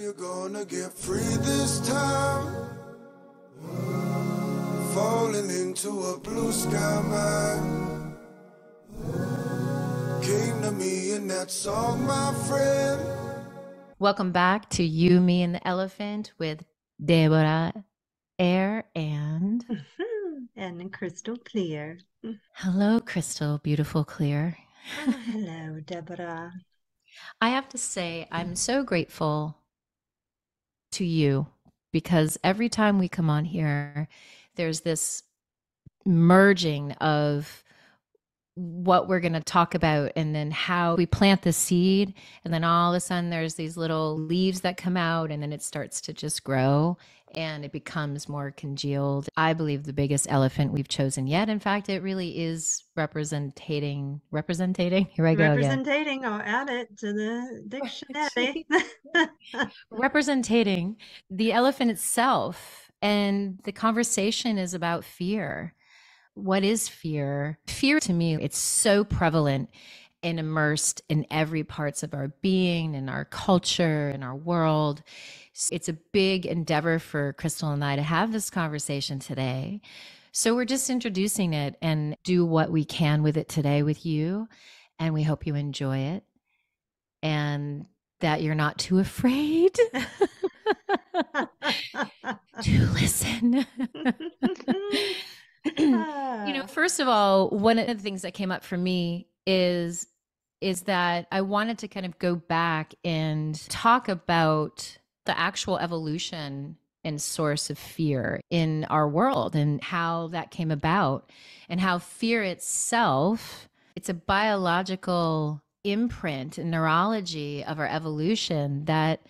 you gonna get free this time? Falling into a blue sky mind. Came to me in that song, my friend. Welcome back to You, Me, and the Elephant with Deborah, Air, and And crystal clear. hello, Crystal, beautiful, clear. Oh, hello, Deborah. I have to say, I'm so grateful to you because every time we come on here, there's this merging of what we're going to talk about and then how we plant the seed, and then all of a sudden there's these little leaves that come out, and then it starts to just grow and it becomes more congealed. I believe the biggest elephant we've chosen yet. In fact, it really is representing. Here I go again. Representing, I'll add it to the dictionary. Representing the elephant itself. And the conversation is about fear. What is fear? Fear to me, it's so prevalent and immersed in every parts of our being, in our culture, in our world. It's a big endeavor for Crystal and I to have this conversation today. So we're just introducing it and do what we can with it today with you. And we hope you enjoy it and that you're not too afraid to listen. First of all, one of the things that came up for me is that I wanted to kind of go back and talk about the actual evolution and source of fear in our world and how that came about, and how fear itself, it's a biological imprint and neurology of our evolution that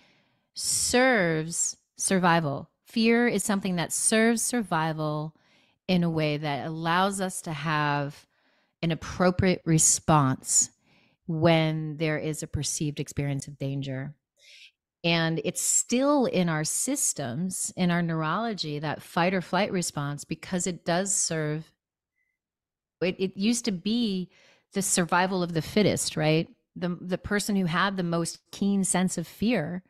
serves survival. Fear is something that serves survival in a way that allows us to have an appropriate response when there is a perceived experience of danger. And it's still in our systems, in our neurology, that fight or flight response, because it does serve. It used to be the survival of the fittest, right? The person who had the most keen sense of fear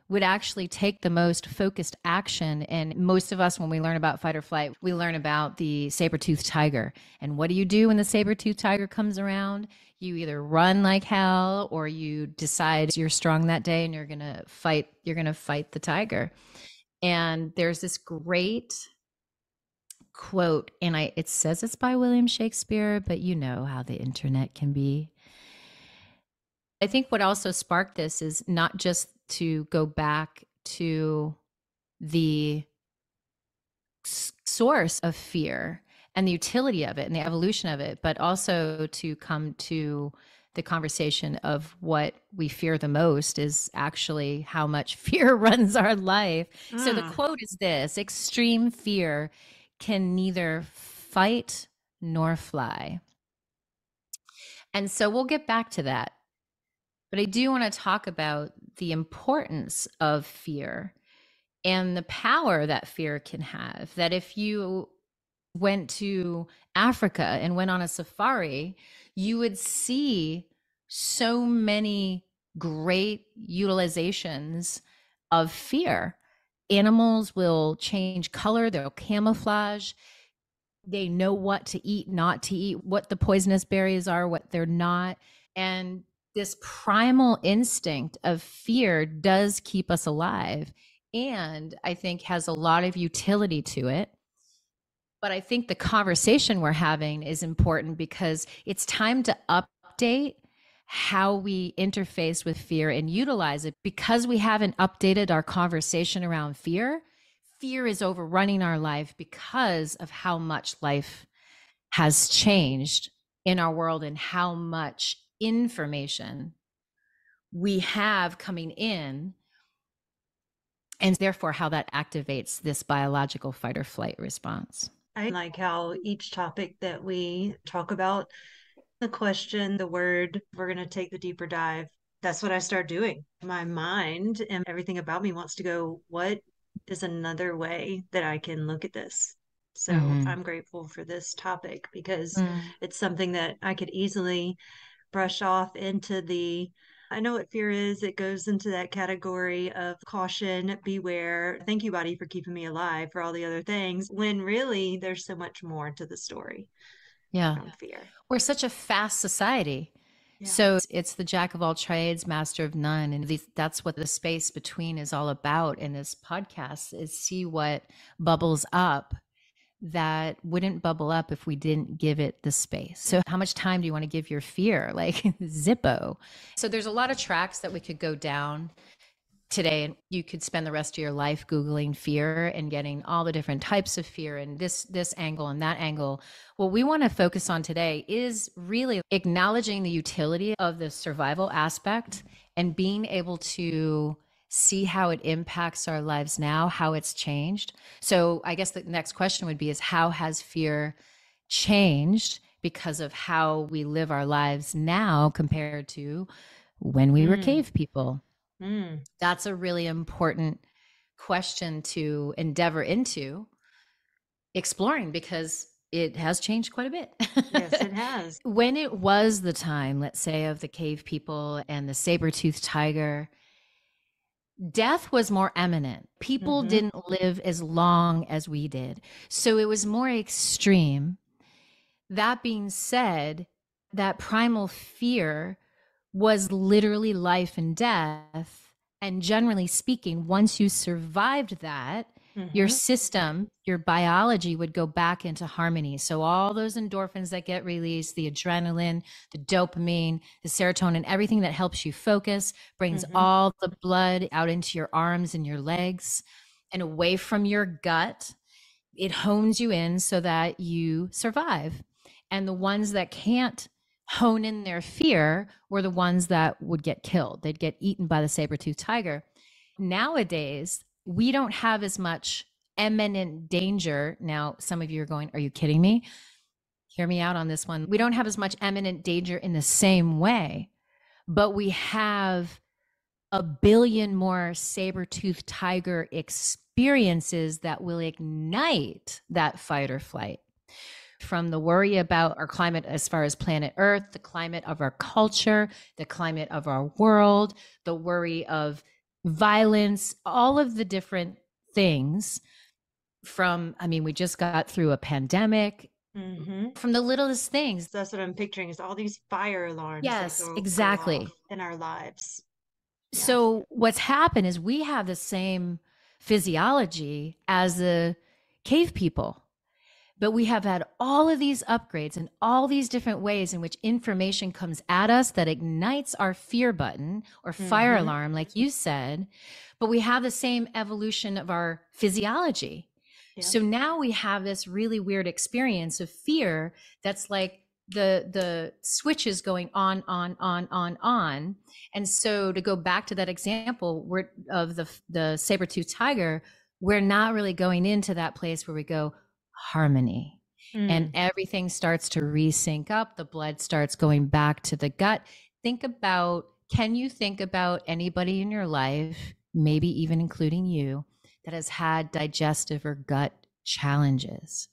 would actually take the most focused action. And most of us, when we learn about fight or flight, we learn about the saber-toothed tiger. And what do you do when the saber-toothed tiger comes around? You either run like hell, or you decide you're strong that day and you're going to fight the tiger. And there's this great quote, and it says it's by William Shakespeare, but you know how the internet can be. I think what also sparked this is not just to go back to the source of fear and the utility of it and the evolution of it, but also to come to the conversation of what we fear the most is actually how much fear runs our life. So the quote is this: extreme fear can neither fight nor fly. And so we'll get back to that. But I do want to talk about the importance of fear and the power that fear can have. That if you went to Africa and went on a safari, you would see so many great utilizations of fear. Animals will change color, they'll camouflage. They know what to eat, not to eat, what the poisonous berries are, what they're not. And this primal instinct of fear does keep us alive, and I think has a lot of utility to it. But I think the conversation we're having is important because it's time to update how we interface with fear and utilize it, because we haven't updated our conversation around fear. Fear is overrunning our life because of how much life has changed in our world and how much information we have coming in, and therefore how that activates this biological fight or flight response. I like how each topic that we talk about, the question, the word, we're going to take the deeper dive. That's what I start doing. My mind and everything about me wants to go, what is another way that I can look at this? So I'm grateful for this topic because it's something that I could easily brush off into the I know what fear is. It goes into that category of caution, beware, thank you, body, for keeping me alive, for all the other things, when really there's so much more to the story Yeah. around fear. We're such a fast society. Yeah. So it's the jack of all trades, master of none. And that's what the space between is all about in this podcast, is see what bubbles up that wouldn't bubble up if we didn't give it the space. So how much time do you want to give your fear? Like Zippo. So there's a lot of tracks that we could go down today, and you could spend the rest of your life googling fear and getting all the different types of fear and this angle and that angle. What we want to focus on today is really acknowledging the utility of the survival aspect and being able to see how it impacts our lives now, how it's changed. So I guess the next question would be, is how has fear changed because of how we live our lives now compared to when we were Mm. cave people? Mm. That's a really important question to endeavor into exploring, because it has changed quite a bit. Yes, it has. When it was the time, let's say, of the cave people and the saber-toothed tiger, death was more imminent. People Mm-hmm. didn't live as long as we did. So it was more extreme. That being said, that primal fear was literally life and death. And generally speaking, once you survived that, your Mm-hmm. system, your biology would go back into harmony. So all those endorphins that get released, the adrenaline, the dopamine, the serotonin, everything that helps you focus, brings Mm-hmm. all the blood out into your arms and your legs and away from your gut. It hones you in so that you survive. And the ones that can't hone in their fear were the ones that would get killed. They'd get eaten by the saber-toothed tiger. Nowadays, we don't have as much imminent danger. Now, some of you are going, are you kidding me? Hear me out on this one. We don't have as much imminent danger in the same way, but we have a billion more saber-toothed tiger experiences that will ignite that fight or flight. From the worry about our climate as far as planet Earth, the climate of our culture, the climate of our world, the worry of violence, all of the different things from, I mean, we just got through a pandemic, Mm-hmm. from the littlest things. So that's what I'm picturing, is all these fire alarms that Yes, go off exactly. in our lives. Yeah. So what's happened is we have the same physiology as the cave people, but we have had all of these upgrades and all these different ways in which information comes at us that ignites our fear button or fire Mm-hmm. alarm, like you said, but we have the same evolution of our physiology. Yeah. So now we have this really weird experience of fear that's like the switches going on. And so to go back to that example of the saber-toothed tiger, we're not really going into that place where we go harmony and everything starts to resync up. The blood starts going back to the gut. Can you think about anybody in your life, maybe even including you, that has had digestive or gut challenges?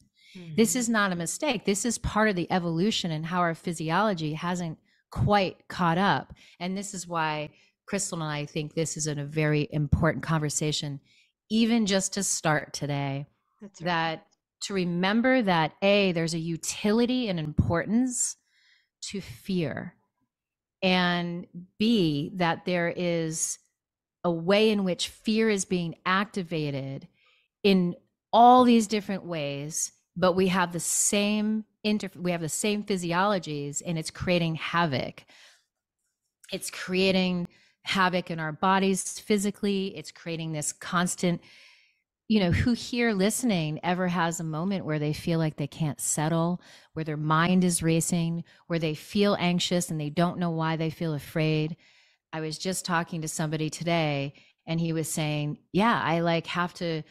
This is not a mistake. This is part of the evolution and how our physiology hasn't quite caught up. And this is why Crystal and I think this is a very important conversation, even just to start today. That's right. That to remember that there's a utility and importance to fear, and B, that there is a way in which fear is being activated in all these different ways, but we have the same physiologies, and it's creating havoc. It's creating havoc in our bodies physically. It's creating this constant, who here listening ever has a moment where they feel like they can't settle, where their mind is racing, where they feel anxious and they don't know why they feel afraid? I was just talking to somebody today and he was saying, yeah, I have to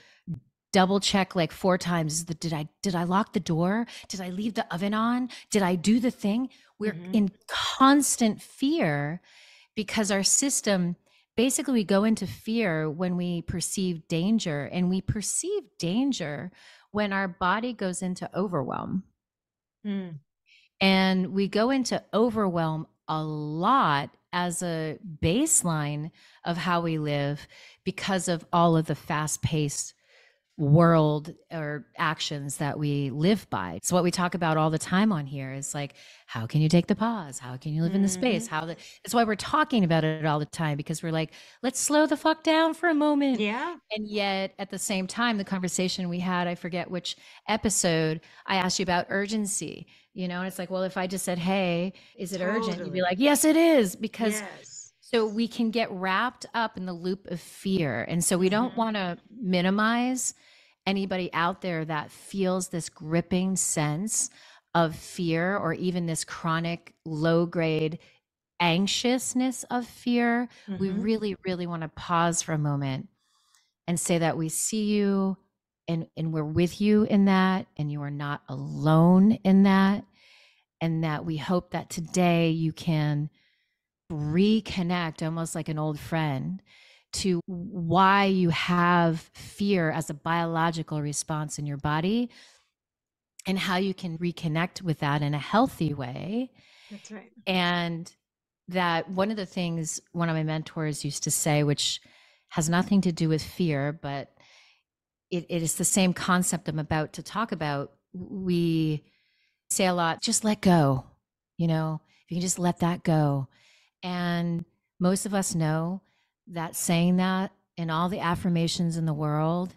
double check like 4 times. Did I lock the door? Did I leave the oven on? Did I do the thing? We're in constant fear because our system, basically we go into fear when we perceive danger, and we perceive danger when our body goes into overwhelm. And we go into overwhelm a lot as a baseline of how we live because of all of the fast paced world or actions that we live by. It's what we talk about all the time on here is like, how can you take the pause? How can you live in the space? That's why we're talking about it all the time, because we're like, let's slow the fuck down for a moment. Yeah. And yet at the same time, the conversation we had, I forget which episode, I asked you about urgency, and it's like, well, if I just said, hey, is it urgent? You'd be like, yes, it is. Because yes. so we can get wrapped up in the loop of fear. And so we don't want to minimize anybody out there that feels this gripping sense of fear, or even this chronic low grade anxiousness of fear. We really, really want to pause for a moment and say that we see you, and we're with you in that, and you are not alone in that. And that we hope that today you can reconnect almost like an old friend to why you have fear as a biological response in your body, and how you can reconnect with that in a healthy way. That's right. And that one of the things one of my mentors used to say, which has nothing to do with fear, but it is the same concept I'm about to talk about. We say a lot, just let go, if you can just let that go. And most of us know that saying that and all the affirmations in the world,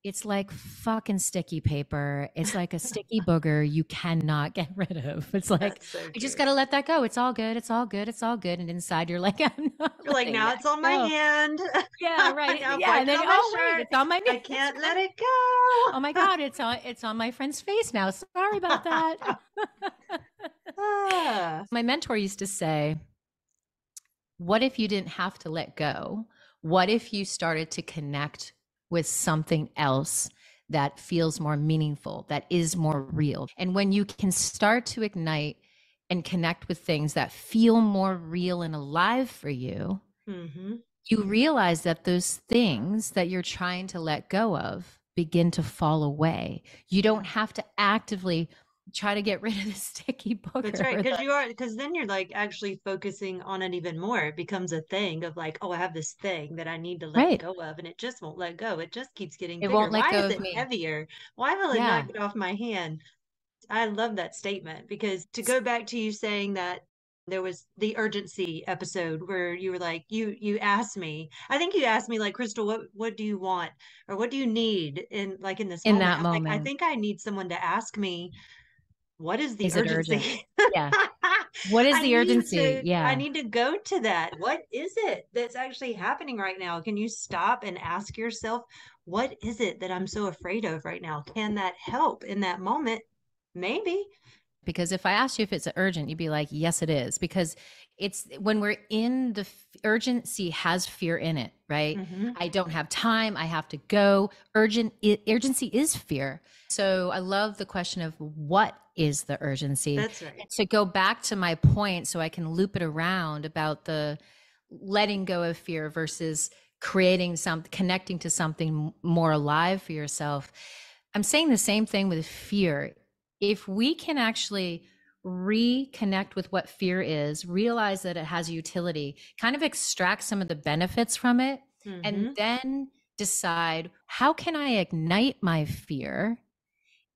it's like fucking sticky paper. It's like a sticky booger you cannot get rid of. It's like, So I just got to let that go. It's all good. It's all good. It's all good. And inside you're like, I'm not You're like, now it's on my hand. Yeah, right. Now Yeah. And then, on my wait, shirt. it's on my I can't let it go. Oh my God, it's on my friend's face now. Sorry about that. My mentor used to say, what if you didn't have to let go? What if you started to connect with something else that feels more meaningful, that is more real? And when you can start to ignite and connect with things that feel more real and alive for you, you realize that those things that you're trying to let go of begin to fall away. You don't have to actively try to get rid of the sticky booger. That's right. Because then you're like actually focusing on it even more. It becomes a thing of like, oh, I have this thing that I need to let go of, and it just won't let go. It just keeps getting bigger. Won't let Why go is of it me. heavier? Why will it not get off my hand? I love that statement, because to go back to you saying that there was the urgency episode where you were like, you asked me, I think you asked me like, Crystal, what do you want, or what do you need in this in moment? that I'm moment. like, I think I need someone to ask me, what is the Is it urgent? urgency? Yeah. What is the urgency? I need to go to that. What is it that's actually happening right now? Can you stop and ask yourself, what is it that I'm so afraid of right now? Can that help in that moment? Maybe. Because if I asked you if it's urgent, you'd be like, yes, it is. Because it's when we're in the urgency has fear in it, right? I don't have time. I have to go. Urgency is fear. So I love the question of what is the urgency? That's right. And to go back to my point, so I can loop it around about the letting go of fear versus connecting to something more alive for yourself. I'm saying the same thing with fear. If we can actually reconnect with what fear is, realize that it has utility, kind of extract some of the benefits from it, and then decide, how can I ignite my fear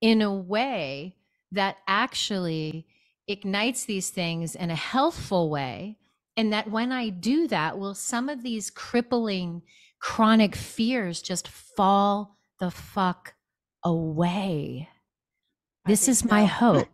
in a way that actually ignites these things in a healthful way? And that when I do that, will some of these crippling chronic fears just fall the fuck away? This is my hope.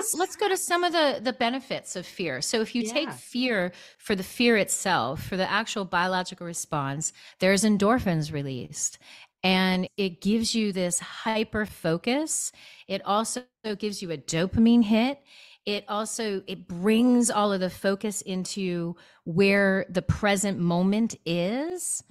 So let's go to some of the benefits of fear. So if you take fear for the fear itself, for the actual biological response, there's endorphins released, and it gives you this hyper focus. It also gives you a dopamine hit. It brings all of the focus into where the present moment is,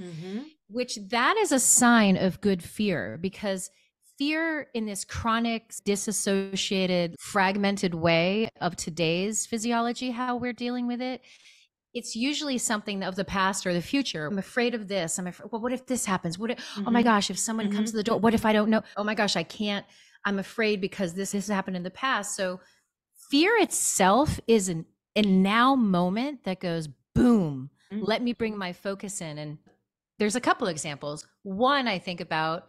which that is a sign of good fear, because fear in this chronic, disassociated, fragmented way of today's physiology, how we're dealing with it, it's usually something of the past or the future. I'm afraid of this. I'm afraid, well, what if this happens? Oh my gosh, if someone comes to the door, what if I don't know? Oh my gosh, I can't. I'm afraid because this has happened in the past. So fear itself is a now moment that goes boom, Mm. let me bring my focus in. And there's a couple examples. One I think about,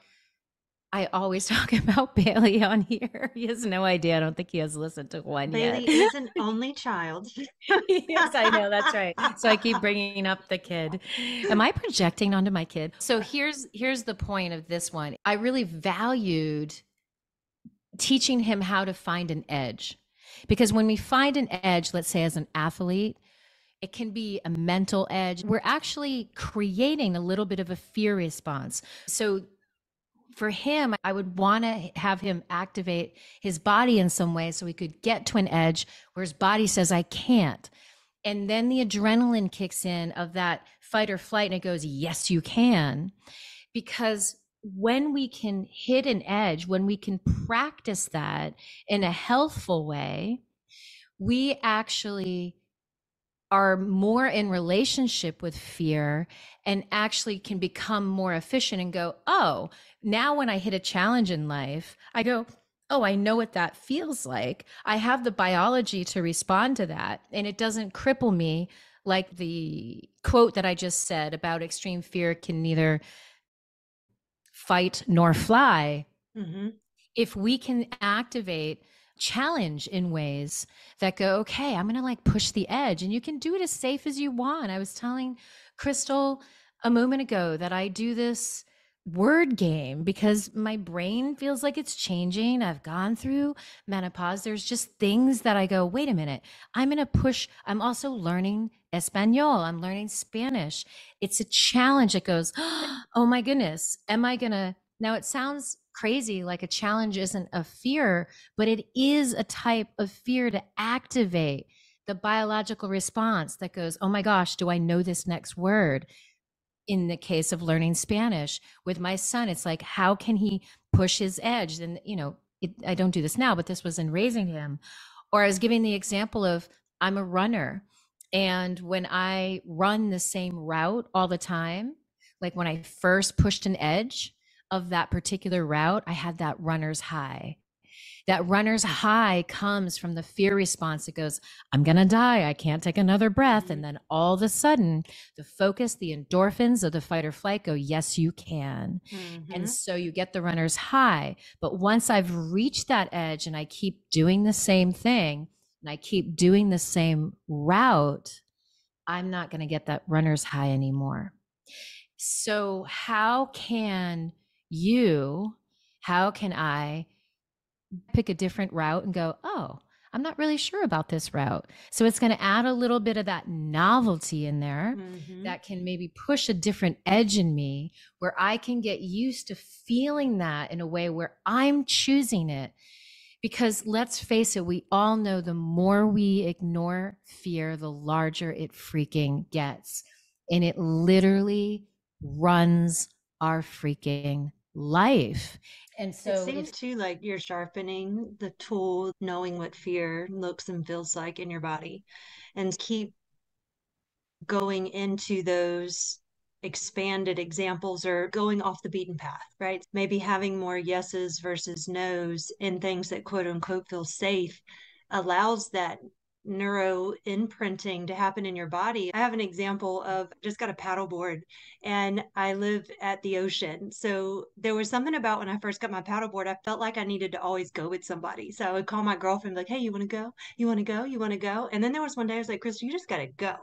I always talk about Bailey on here. He has no idea. I don't think he has listened to one yet. Bailey is an only child. Yes, I know. That's right. So I keep bringing up the kid. Am I projecting onto my kid? So here's the point of this one. I really valued teaching him how to find an edge. Because when we find an edge, let's say as an athlete, it can be a mental edge. We're actually creating a little bit of a fear response. So for him, I would want to have him activate his body in some way so he could get to an edge where his body says, I can't. And then the adrenaline kicks in of that fight or flight, and it goes, yes, you can. Because when we can hit an edge, when we can practice that in a healthful way, we actually are more in relationship with fear and actually can become more efficient and go, oh, now when I hit a challenge in life, I go, oh, I know what that feels like. I have the biology to respond to that. And it doesn't cripple me like the quote that I just said about extreme fear can neither fight nor fly. Mm-hmm. If we can activate challenge in ways that go, okay, I'm going to like push the edge, and you can do it as safe as you want. I was telling Crystal a moment ago that I do this word game because my brain feels like it's changing. I've gone through menopause. There's just things that I go, wait a minute, I'm going to push. I'm also learning Espanol. I'm learning Spanish. It's a challenge that goes, oh my goodness, am I going to, now it sounds crazy, like a challenge isn't a fear, but it is a type of fear to activate the biological response that goes, oh my gosh, do I know this next word? In the case of learning Spanish with my son, it's like, how can he push his edge? And, I don't do this now, but this was in raising him. Or I was giving the example of, I'm a runner. And when I run the same route all the time, like when I first pushed an edge of that particular route, I had that runner's high. That runner's high comes from the fear response. It goes, I'm going to die. I can't take another breath. Mm-hmm. And then all of a sudden, the focus, the endorphins of the fight or flight go, yes, you can. Mm-hmm. And so you get the runner's high. But once I've reached that edge and I keep doing the same thing and I keep doing the same route, I'm not going to get that runner's high anymore. So how can I pick a different route and go, oh, I'm not really sure about this route. So it's going to add a little bit of that novelty in there Mm-hmm. that can maybe push a different edge in me where I can get used to feeling that in a way where I'm choosing it. Because let's face it, we all know the more we ignore fear, the larger it freaking gets. And it literally runs our freaking life. And It so seems too like you're sharpening the tool, knowing what fear looks and feels like in your body, and keep going into those expanded examples or going off the beaten path, right? Maybe having more yeses versus nos in things that quote unquote feel safe allows that neuro imprinting to happen in your body. I have an example of just got a paddle board and I live at the ocean. So there was something about when I first got my paddle board, I felt like I needed to always go with somebody. So I would call my girlfriend, like, hey, you want to go? You want to go? You want to go? And then there was one day I was like, Crystal, you just got to go.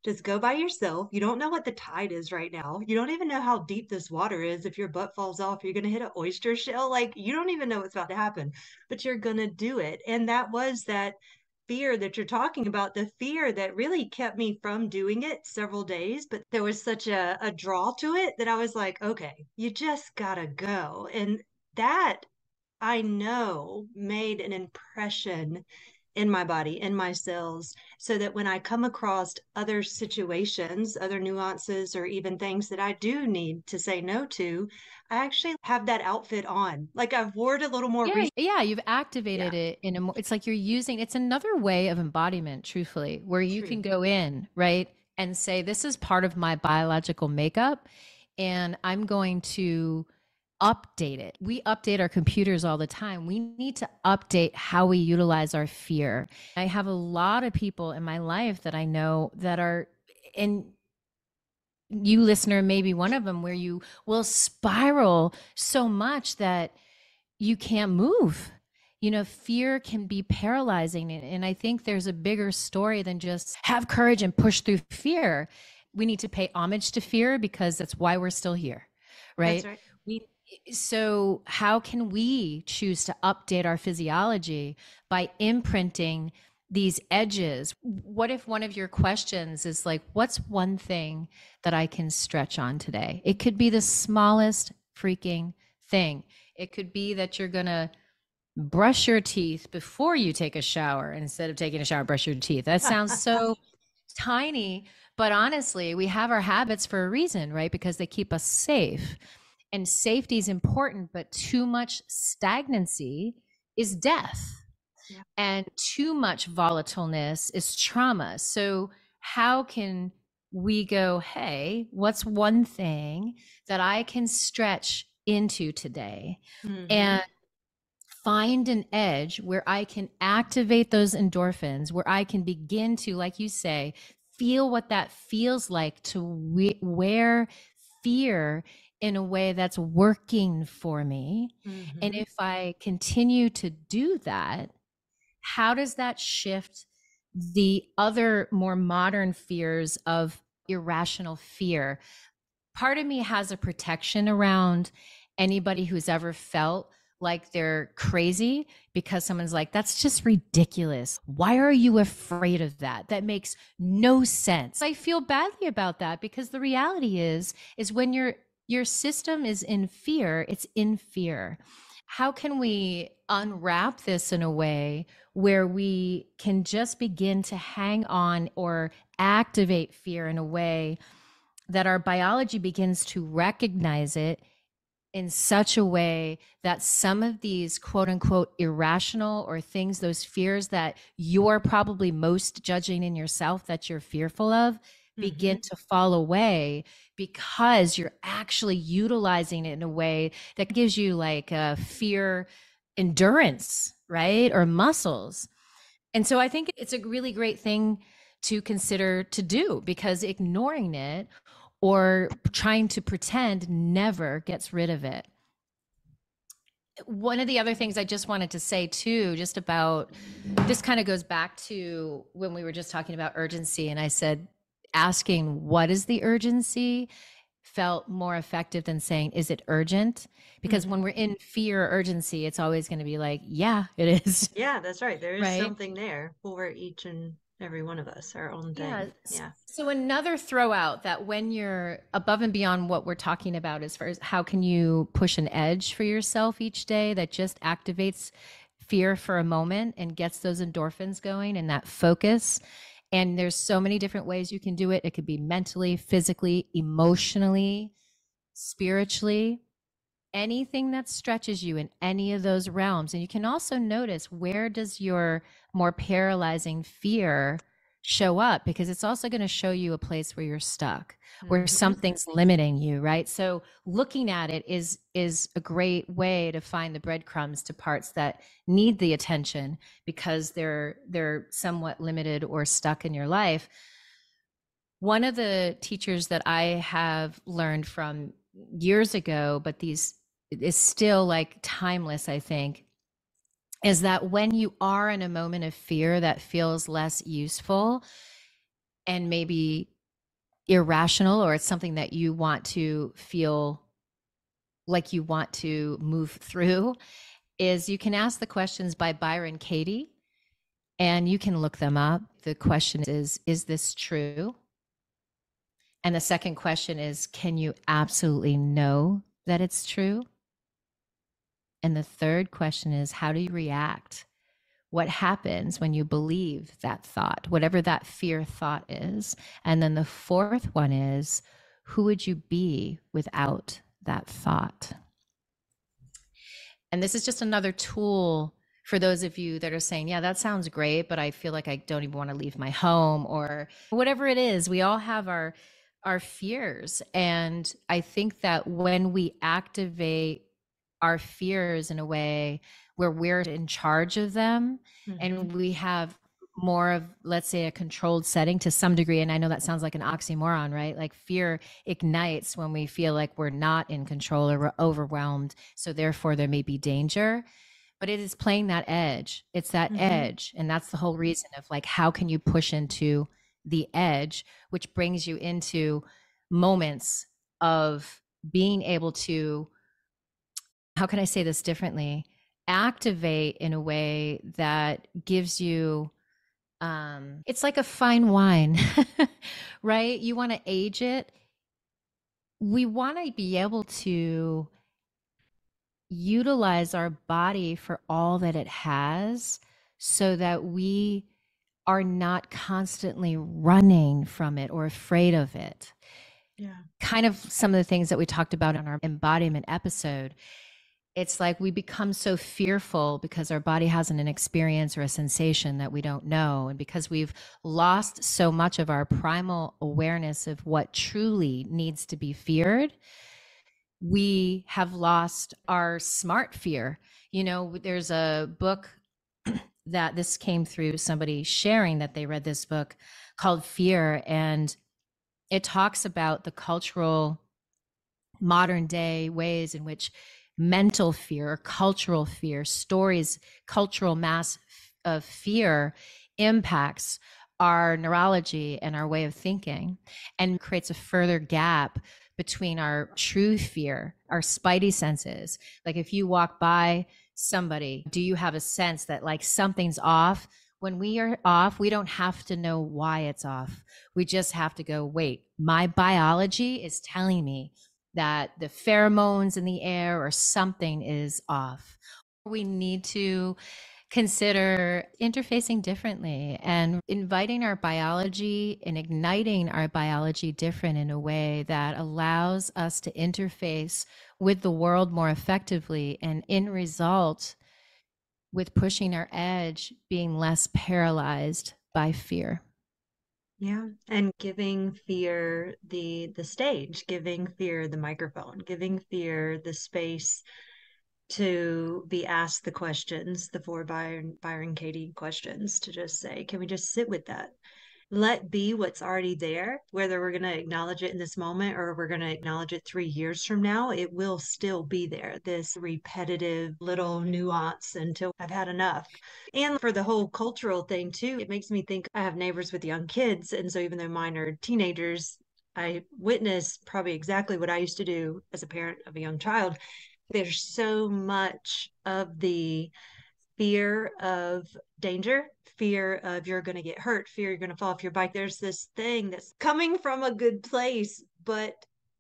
Just go by yourself. You don't know what the tide is right now. You don't even know how deep this water is. If your butt falls off, you're going to hit an oyster shell. Like, you don't even know what's about to happen, but you're going to do it. And that was that fear that you're talking about, the fear that really kept me from doing it several days. But there was such a draw to it that I was like, okay, you just got to go. And that I know made an impression in my body, in my cells, so that when I come across other situations, other nuances, or even things that I do need to say no to, I actually have that outfit on. Like I've wore it a little more yeah, recently. yeah, you've Yeah, activated it in a more, it's like you're using, it's another way of embodiment, truthfully, where you true. can go in, right, and say, this is part of my biological makeup, and I'm going to update it. We update our computers all the time. We need to update how we utilize our fear. I have a lot of people in my life that I know that are And you listener may be one of them, where you will spiral so much that you can't move. Fear can be paralyzing. And I think there's a bigger story than just have courage and push through fear. We need to pay homage to fear because that's why we're still here, That's right? right. We, so how can we choose to update our physiology by imprinting these edges? What if one of your questions is like, what's one thing that I can stretch on today? It could be the smallest freaking thing. It could be that you're going to brush your teeth before you take a shower instead of taking a shower, brush your teeth. That sounds so tiny, but honestly, we have our habits for a reason, right? Because they keep us safe. And safety is important, but too much stagnancy is death. Yeah. And too much volatileness is trauma. So, how can we go, hey, what's one thing that I can stretch into today? Mm-hmm. And find an edge where I can activate those endorphins, where I can begin to, like you say, feel what that feels like to wear fear in a way that's working for me. Mm-hmm. And if I continue to do that, how does that shift the other more modern fears of irrational fear? Part of me has a protection around anybody who's ever felt like they're crazy because someone's like, that's just ridiculous. Why are you afraid of that? That makes no sense. I feel badly about that because the reality is when your system is in fear, it's in fear. How can we unwrap this in a way where we can just begin to hang on or activate fear in a way that our biology begins to recognize it in such a way that some of these quote unquote irrational or things, those fears that you're probably most judging in yourself that you're fearful of, begin Mm-hmm. to fall away because you're actually utilizing it in a way that gives you like a fear endurance, right? Or muscles. And so I think it's a really great thing to consider to do because ignoring it or trying to pretend never gets rid of it. One of the other things I just wanted to say too, just about this kind of goes back to when we were just talking about urgency. And I said, asking what is the urgency felt more effective than saying, is it urgent? Because Mm-hmm. when we're in fear or urgency, it's always going to be like, yeah, it is. Yeah, that's right. There is Right. something there for each and every one of us, our own Yeah. thing. Yeah. So another throw out that when you're above and beyond what we're talking about as far as how can you push an edge for yourself each day that just activates fear for a moment and gets those endorphins going and that focus. And there's so many different ways you can do it. It could be mentally, physically, emotionally, spiritually, anything that stretches you in any of those realms. And you can also notice, where does your more paralyzing fear show up? Because it's also going to show you a place where you're stuck, where Mm-hmm. something's limiting you, right? So looking at it is a great way to find the breadcrumbs to parts that need the attention because they're somewhat limited or stuck in your life. One of the teachers that I have learned from years ago, but these is still like timeless, I think, is that when you are in a moment of fear that feels less useful and maybe irrational, or it's something that you want to feel like you want to move through, is you can ask the questions by Byron Katie and you can look them up. The question is this true? And the second question is, can you absolutely know that it's true? And the third question is, how do you react? What happens when you believe that thought, whatever that fear thought is? And then the fourth one is, who would you be without that thought? And this is just another tool for those of you that are saying, yeah, that sounds great, but I feel like I don't even want to leave my home or whatever it is. We all have our fears. And I think that when we activate our fears in a way where we're in charge of them Mm-hmm. and we have more of, let's say, a controlled setting to some degree. And I know that sounds like an oxymoron, right? Like fear ignites when we feel like we're not in control or we're overwhelmed. So therefore, there may be danger, but it is playing that edge. It's that Mm-hmm. edge. And that's the whole reason of like, how can you push into the edge, which brings you into moments of being able to, how can I say this differently? Activate in a way that gives you, it's like a fine wine, right? You want to age it. We want to be able to utilize our body for all that it has so that we are not constantly running from it or afraid of it. Yeah. Kind of some of the things that we talked about in our embodiment episode. It's like we become so fearful because our body has an experience or a sensation that we don't know. And because we've lost so much of our primal awareness of what truly needs to be feared, we have lost our smart fear. You know, there's a book that this came through somebody sharing that they read this book called Fear. And it talks about the cultural modern day ways in which mental fear, cultural fear, stories, cultural mass of fear impacts our neurology and our way of thinking and creates a further gap between our true fear, our spidey senses. Like if you walk by somebody, do you have a sense that like something's off? When we are off, we don't have to know why it's off. We just have to go, wait, my biology is telling me that the pheromones in the air or something is off. We need to consider interfacing differently and inviting our biology and igniting our biology different in a way that allows us to interface with the world more effectively, and in result, with pushing our edge, being less paralyzed by fear. Yeah. And giving fear the stage, giving fear the microphone, giving fear the space to be asked the questions, the four Byron Katie questions, to just say, can we just sit with that? Let be what's already there, whether we're going to acknowledge it in this moment or we're going to acknowledge it 3 years from now, it will still be there. This repetitive little nuance until I've had enough. And for the whole cultural thing, too, it makes me think I have neighbors with young kids. And so even though mine are teenagers, I witness probably exactly what I used to do as a parent of a young child. There's so much of the fear of danger, fear of you're going to get hurt, fear you're going to fall off your bike. There's this thing that's coming from a good place, but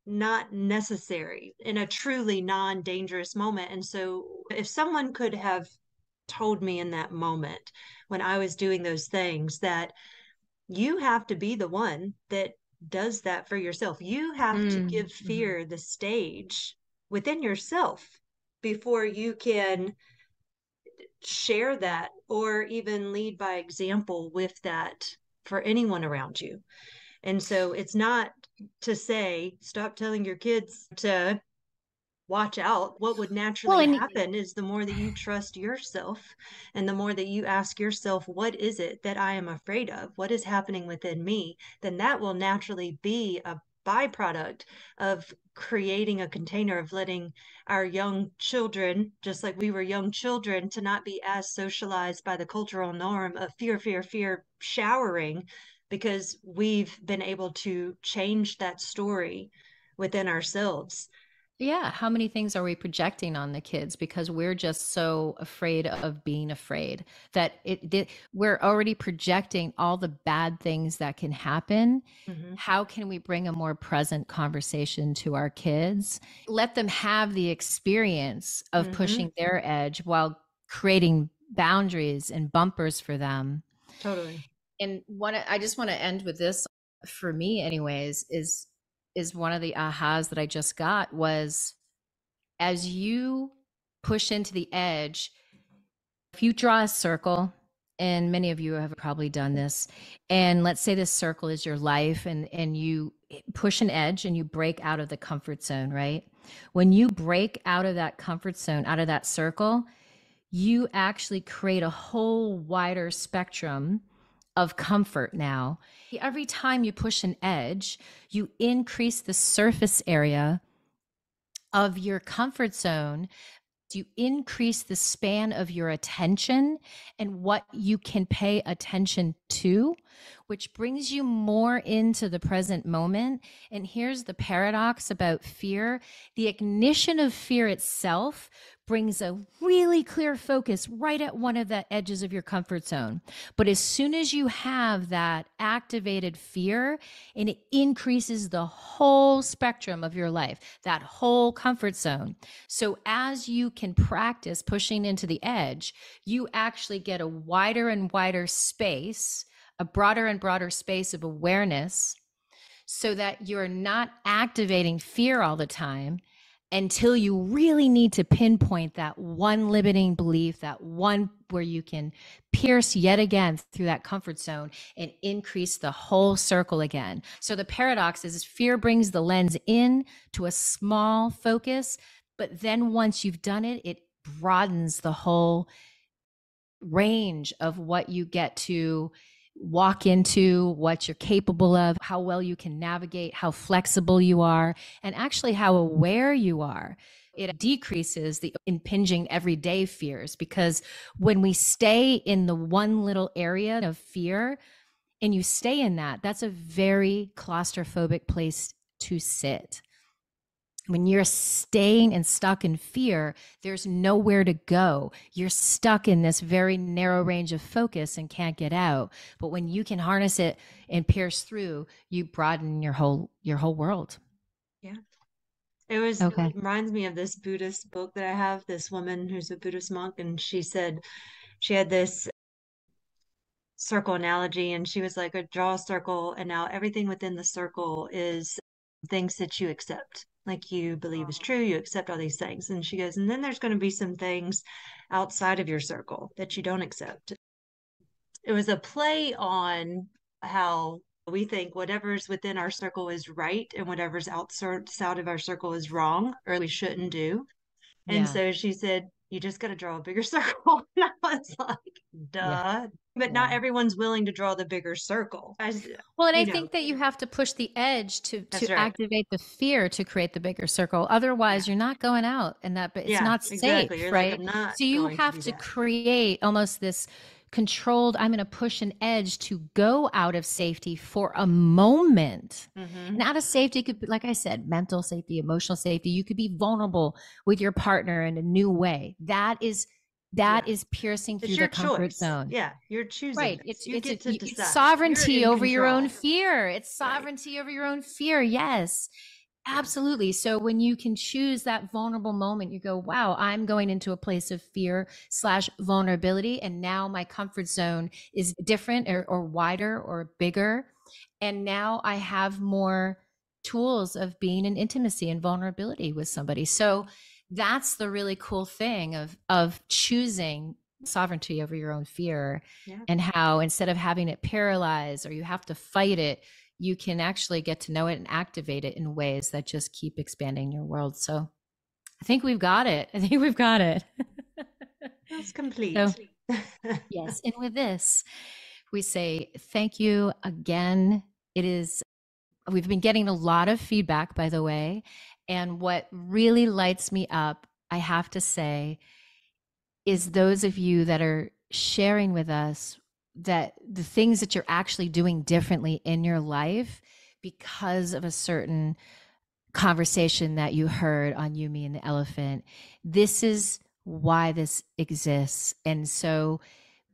not necessary in a truly non dangerous moment. And so, if someone could have told me in that moment when I was doing those things that you have to be the one that does that for yourself, you have to give Mm-hmm. fear the stage within yourself before you can share that or even lead by example with that for anyone around you. And so it's not to say stop telling your kids to watch out. What would Well, naturally and happen is the more that you trust yourself and the more that you ask yourself, what is it that I am afraid of? What is happening within me? Then that will naturally be a byproduct of creating a container of letting our young children, just like we were young children, to not be as socialized by the cultural norm of fear, fear, fear showering, because we've been able to change that story within ourselves. yeah, how many things are we projecting on the kids because we're just so afraid of being afraid that we're already projecting all the bad things that can happen. Mm-hmm. How can we bring a more present conversation to our kids? Let them have the experience of Mm-hmm. pushing their edge while creating boundaries and bumpers for them. Totally. And I just want to end with this, for me anyways, is one of the ahas that I just got was, as you push into the edge, if you draw a circle, and many of you have probably done this, and let's say this circle is your life, and you push an edge and you break out of the comfort zone, right? When you break out of that comfort zone, out of that circle, you actually create a whole wider spectrum of comfort now. Every time you push an edge, you increase the surface area of your comfort zone. You increase the span of your attention and what you can pay attention to, which brings you more into the present moment. And here's the paradox about fear: the ignition of fear itself brings a really clear focus right at one of the edges of your comfort zone. But as soon as you have that activated fear, and it increases the whole spectrum of your life, that whole comfort zone. So as you can practice pushing into the edge, you actually get a wider and wider space, a broader and broader space of awareness, so that you're not activating fear all the time until you really need to pinpoint that one limiting belief, that one where you can pierce yet again through that comfort zone and increase the whole circle again. So the paradox is fear brings the lens in to a small focus, but then once you've done it, it broadens the whole range of what you get to walk into, what you're capable of, how well you can navigate, how flexible you are, and actually how aware you are. It decreases the impinging everyday fears, because when we stay in the one little area of fear and you stay in that, that's a very claustrophobic place to sit. When you're staying and stuck in fear, there's nowhere to go. You're stuck in this very narrow range of focus and can't get out. But when you can harness it and pierce through, you broaden your whole world. Yeah. It Okay. reminds me of this Buddhist book that I have, this woman who's a Buddhist monk, and she said she had this circle analogy, and she was like, draw a circle, and now everything within the circle is things that you accept, like you believe is true, you accept all these things. And she goes, and then there's going to be some things outside of your circle that you don't accept. It was a play on how we think whatever's within our circle is right and whatever's outside of our circle is wrong or we shouldn't do. And Yeah. so she said, you just got to draw a bigger circle. And I was like, Yeah. duh. But not Yeah. everyone's willing to draw the bigger circle. Well, and I You know, think that you have to push the edge to that's right. activate the fear to create the bigger circle. Yeah. Otherwise, you're not going out, and that, but it's Yeah, not exactly. safe, You're like, right? I'm not So you going to have do to that. create almost this controlled, I'm going to push an edge to go out of safety for a moment. Mm-hmm. And out of safety could be, like I said, mental safety, emotional safety. You could be vulnerable with your partner in a new way. That is Yeah. piercing It's through your the comfort choice. zone. Yeah. You're choosing Right. this. You get to It's decide. You're sovereignty in over your own control. fear. It's Right. sovereignty over your own fear. Yes. Yeah. Absolutely. So when you can choose that vulnerable moment, you go, wow, I'm going into a place of fear / vulnerability. And now my comfort zone is different or wider or bigger. And now I have more tools of being in intimacy and vulnerability with somebody. So that's the really cool thing of choosing sovereignty over your own fear, Yeah. and how instead of having it paralyze or you have to fight it, you can actually get to know it and activate it in ways that just keep expanding your world. So I think we've got it. I think we've got it. That's complete. So, yes. And with this, we say thank you again. We've been getting a lot of feedback, by the way. And what really lights me up, I have to say, is those of you that are sharing with us that the things that you're actually doing differently in your life because of a certain conversation that you heard on You, Me, and the Elephant. This is why this exists. And so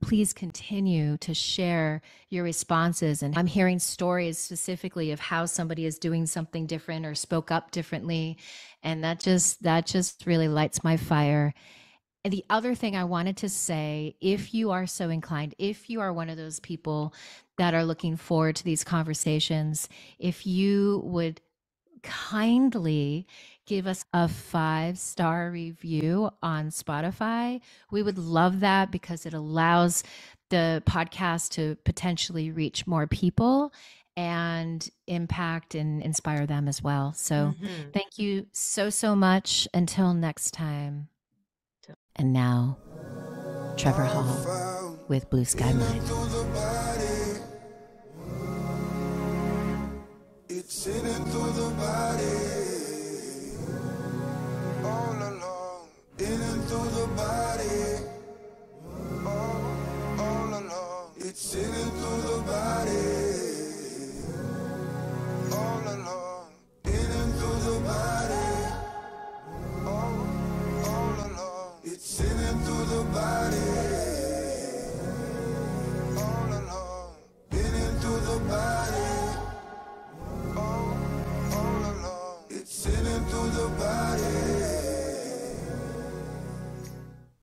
please continue to share your responses. And I'm hearing stories specifically of how somebody is doing something different or spoke up differently. And that just really lights my fire. And the other thing I wanted to say, if you are so inclined, if you are one of those people that are looking forward to these conversations, if you would kindly give us a 5-star review on Spotify, we would love that, because it allows the podcast to potentially reach more people and impact and inspire them as well. So thank you so much. Until next time. And now, Trevor Hall with Blue Sky Mind. Through the body. It's in and through the body. All along, in and through the body. All along, it's in and through the body.